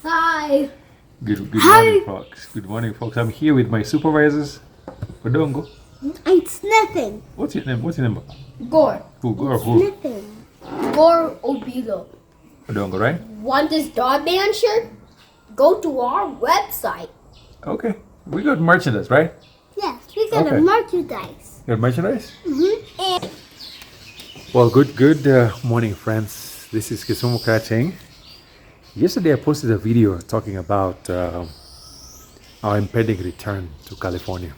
Hi. Good Hi. morning, folks. Good morning, folks. I'm here with my supervisors. Odongo. It's nothing. What's your name? What's your name? Gore. Who? Or It's who? nothing. Gore Obilo. Odongo, right? Want this dog band shirt? Go to our website. Okay. We got merchandise, right? Yes, we got Okay. a merchandise. You got merchandise? And Well, good morning, friends. This is Kisumu Kaching. Yesterday, I posted a video talking about our impending return to California.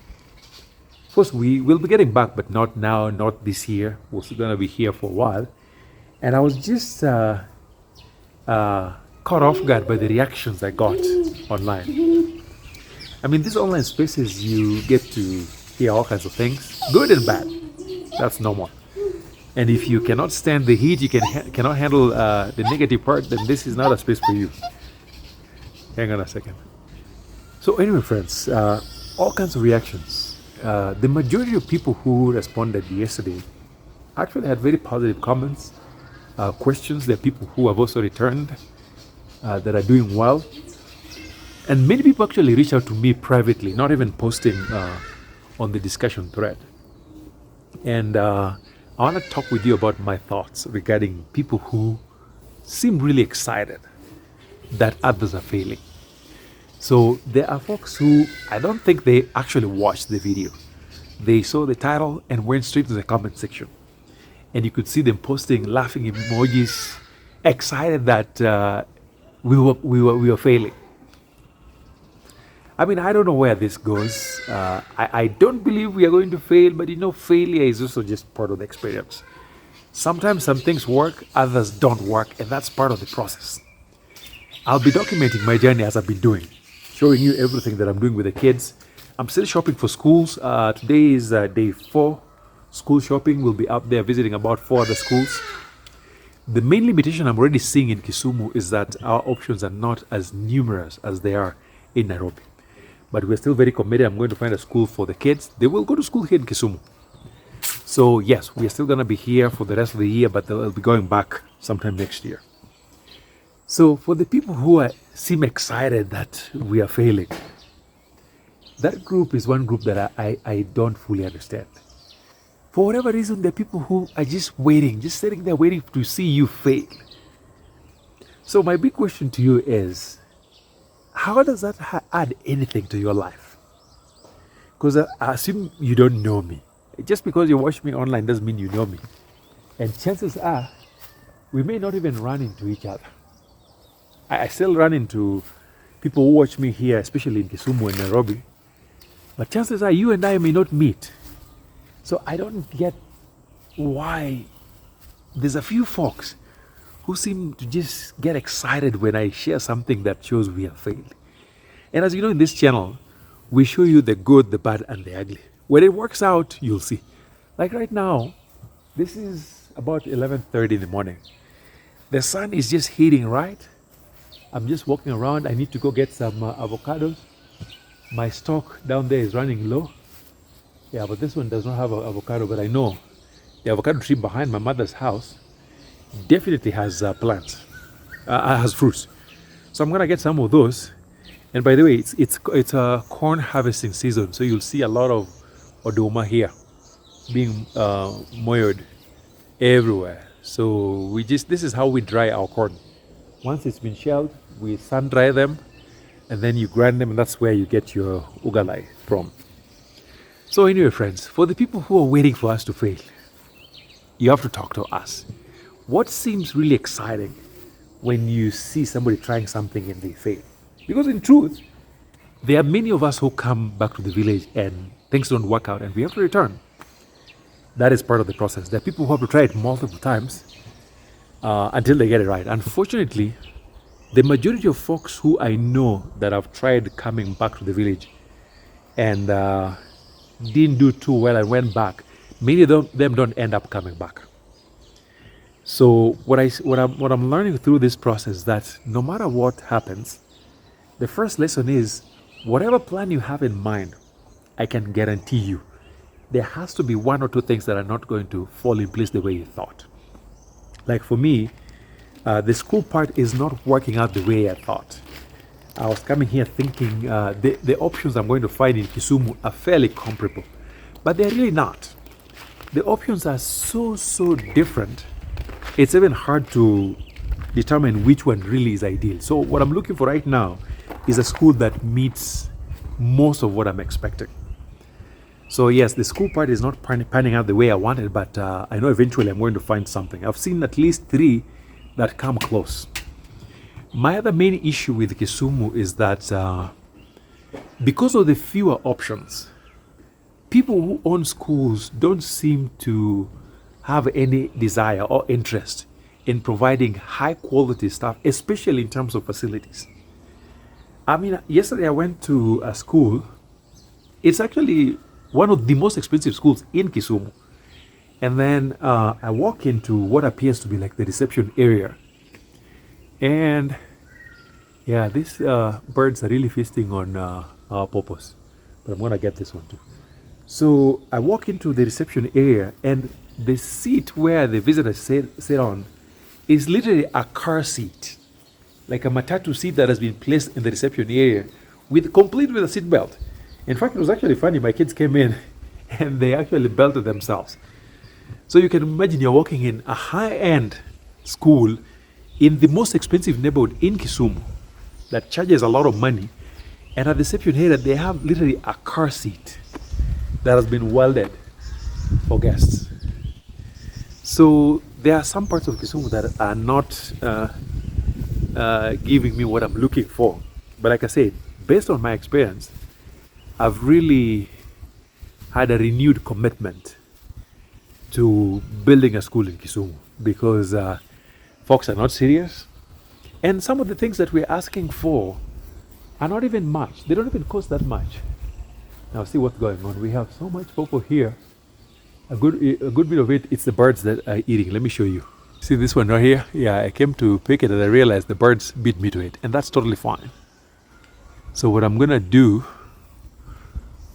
Of course, we will be getting back, but not now, not this year. We're still going to be here for a while. And I was just caught off guard by the reactions I got online. I mean, these online spaces, you get to hear all kinds of things, good and bad. That's normal. And if you cannot stand the heat, you cannot handle the negative part, then this is not a space for you. Hang on a second. So anyway, friends, all kinds of reactions. The majority of people who responded yesterday actually had very positive comments, questions. There are people who have also returned that are doing well. And many people actually reach out to me privately, not even posting on the discussion thread. And I want to talk with you about my thoughts regarding people who seem really excited that others are failing. So there are folks who I don't think they actually watched the video. They saw the title and went straight to the comment section. And you could see them posting laughing emojis, excited that we were failing. I mean, I don't know where this goes. I don't believe we are going to fail, but failure is also just part of the experience. Sometimes some things work, others don't work, and that's part of the process. I'll be documenting my journey as I've been doing, showing you everything that I'm doing with the kids. I'm still shopping for schools. Today is day 4. School shopping. We'll be up there visiting about 4 other schools. The main limitation I'm already seeing in Kisumu is that our options are not as numerous as they are in Nairobi. But we're still very committed. I'm going to find a school for the kids. They will go to school here in Kisumu. So yes, we're still going to be here for the rest of the year, but they'll be going back sometime next year. So for the people who seem excited that we are failing, that group is one group that I don't fully understand. For whatever reason, there are people who are just waiting, just sitting there waiting to see you fail. So my big question to you is, how does that add anything to your life? Because I assume you don't know me. Just because you watch me online doesn't mean you know me. And chances are, we may not even run into each other. I still run into people who watch me here, especially in Kisumu and Nairobi. But chances are you and I may not meet. So I don't get why there's a few folks who seem to just get excited when I share something that shows we have failed. And as you know, in this channel, we show you the good, the bad, and the ugly. When it works out, you'll see. Like right now, this is about 11:30 in the morning. The sun is just hitting right. I'm just walking around. I need to go get some avocados. My stock down there is running low. Yeah, but this one does not have avocado, but I know the avocado tree behind my mother's house definitely has plants, has fruits. So I'm gonna get some of those. And by the way, it's a corn harvesting season, so you'll see a lot of odoma here being mowered everywhere. So this is how we dry our corn. Once it's been shelled, we sun dry them, and then you grind them, and that's where you get your ugalai from. So anyway, friends, for the people who are waiting for us to fail, you have to talk to us. What seems really exciting when you see somebody trying something and they fail? Because in truth, there are many of us who come back to the village and things don't work out and we have to return. That is part of the process. There are people who have to try it multiple times until they get it right. Unfortunately, the majority of folks who I know that have tried coming back to the village and didn't do too well and went back, many of them don't end up coming back. So what I'm learning through this process is that no matter what happens, the first lesson is whatever plan you have in mind, I can guarantee you there has to be 1 or 2 things that are not going to fall in place the way you thought. Like for me, the school part is not working out the way I thought. I was coming here thinking the options I'm going to find in Kisumu are fairly comparable, but they're really not. The options are so different. It's even hard to determine which one really is ideal. So what I'm looking for right now is a school that meets most of what I'm expecting. So yes, the school part is not panning out the way I wanted, but I know eventually I'm going to find something. I've seen at least 3 that come close. My other main issue with Kisumu is that because of the fewer options, people who own schools don't seem to have any desire or interest in providing high quality stuff, especially in terms of facilities. I mean, yesterday I went to a school. It's actually one of the most expensive schools in Kisumu. And then I walk into what appears to be like the reception area. And yeah, these birds are really feasting on our purpose. But I'm going to get this one too. So I walk into the reception area, and the seat where the visitors sit on is literally a car seat, like a matatu seat that has been placed in the reception area, complete with a seat belt. In fact, it was actually funny. My kids came in and they actually belted themselves. So you can imagine you're walking in a high-end school in the most expensive neighborhood in Kisumu that charges a lot of money, and at the reception area they have literally a car seat that has been welded for guests. So there are some parts of Kisumu that are not giving me what I'm looking for. But like I said, based on my experience, I've really had a renewed commitment to building a school in Kisumu because folks are not serious. And some of the things that we're asking for are not even much. They don't even cost that much. Now see what's going on. We have so much purple here. A good bit of it, it's the birds that are eating. Let me show you. See this one right here? Yeah, I came to pick it and I realized the birds beat me to it. And that's totally fine. So what I'm going to do,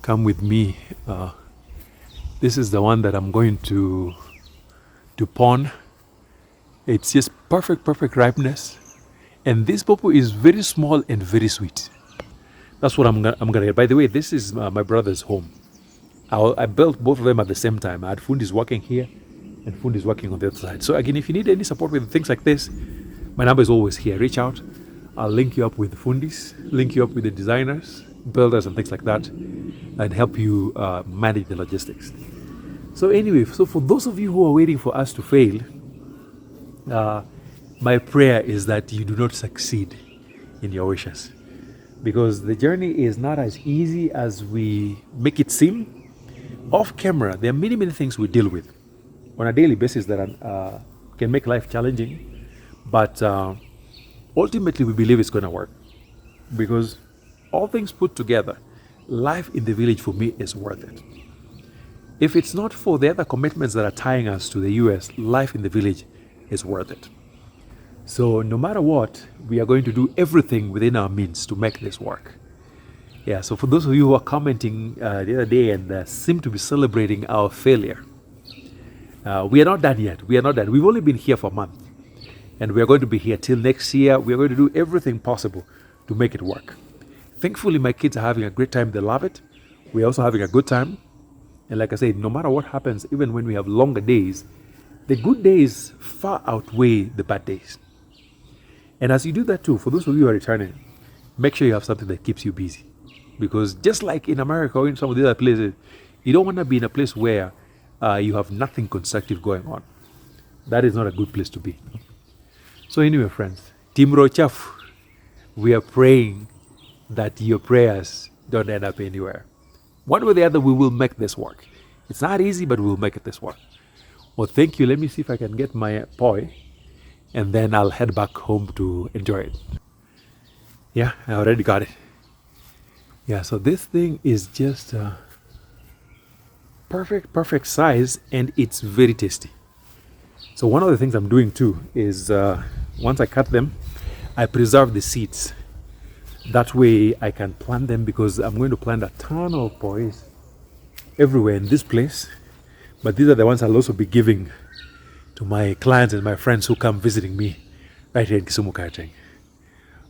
come with me. This is the one that I'm going to pawn. It's just perfect ripeness. And this purple is very small and very sweet. That's what I'm gonna get. By the way, this is my brother's home. I built both of them at the same time. I had Fundis working here and Fundis working on the other side. So again, if you need any support with things like this, my number is always here. Reach out. I'll link you up with Fundis, link you up with the designers, builders and things like that, and help you manage the logistics. So anyway, so for those of you who are waiting for us to fail, my prayer is that you do not succeed in your wishes, because the journey is not as easy as we make it seem. Off camera, there are many things we deal with on a daily basis that can make life challenging, but ultimately we believe it's going to work, because all things put together, life in the village for me is worth it. If it's not for the other commitments that are tying us to the US, life in the village is worth it. So no matter what, we are going to do everything within our means to make this work. Yeah, so for those of you who are commenting the other day and seem to be celebrating our failure, we are not done yet. We are not done. We've only been here for a month, and we are going to be here till next year. We are going to do everything possible to make it work. Thankfully, my kids are having a great time. They love it. We're also having a good time. And like I said, no matter what happens, even when we have longer days, the good days far outweigh the bad days. And as you do that too, for those of you who are returning, make sure you have something that keeps you busy. Because just like in America or in some of the other places, you don't want to be in a place where you have nothing constructive going on. That is not a good place to be. So anyway, friends, Team Rochaf, we are praying that your prayers don't end up anywhere. One way or the other, we will make this work. It's not easy, but we'll make this work. Well, thank you. Let me see if I can get my poi, and then I'll head back home to enjoy it. Yeah, I already got it. Yeah, so this thing is just perfect size, and it's very tasty. So one of the things I'm doing too is once I cut them, I preserve the seeds. That way I can plant them, because I'm going to plant a ton of pois everywhere in this place. But these are the ones I'll also be giving to my clients and my friends who come visiting me right here in Kisumu Kaiteng.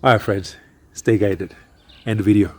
All right, friends, Stay guided. End video.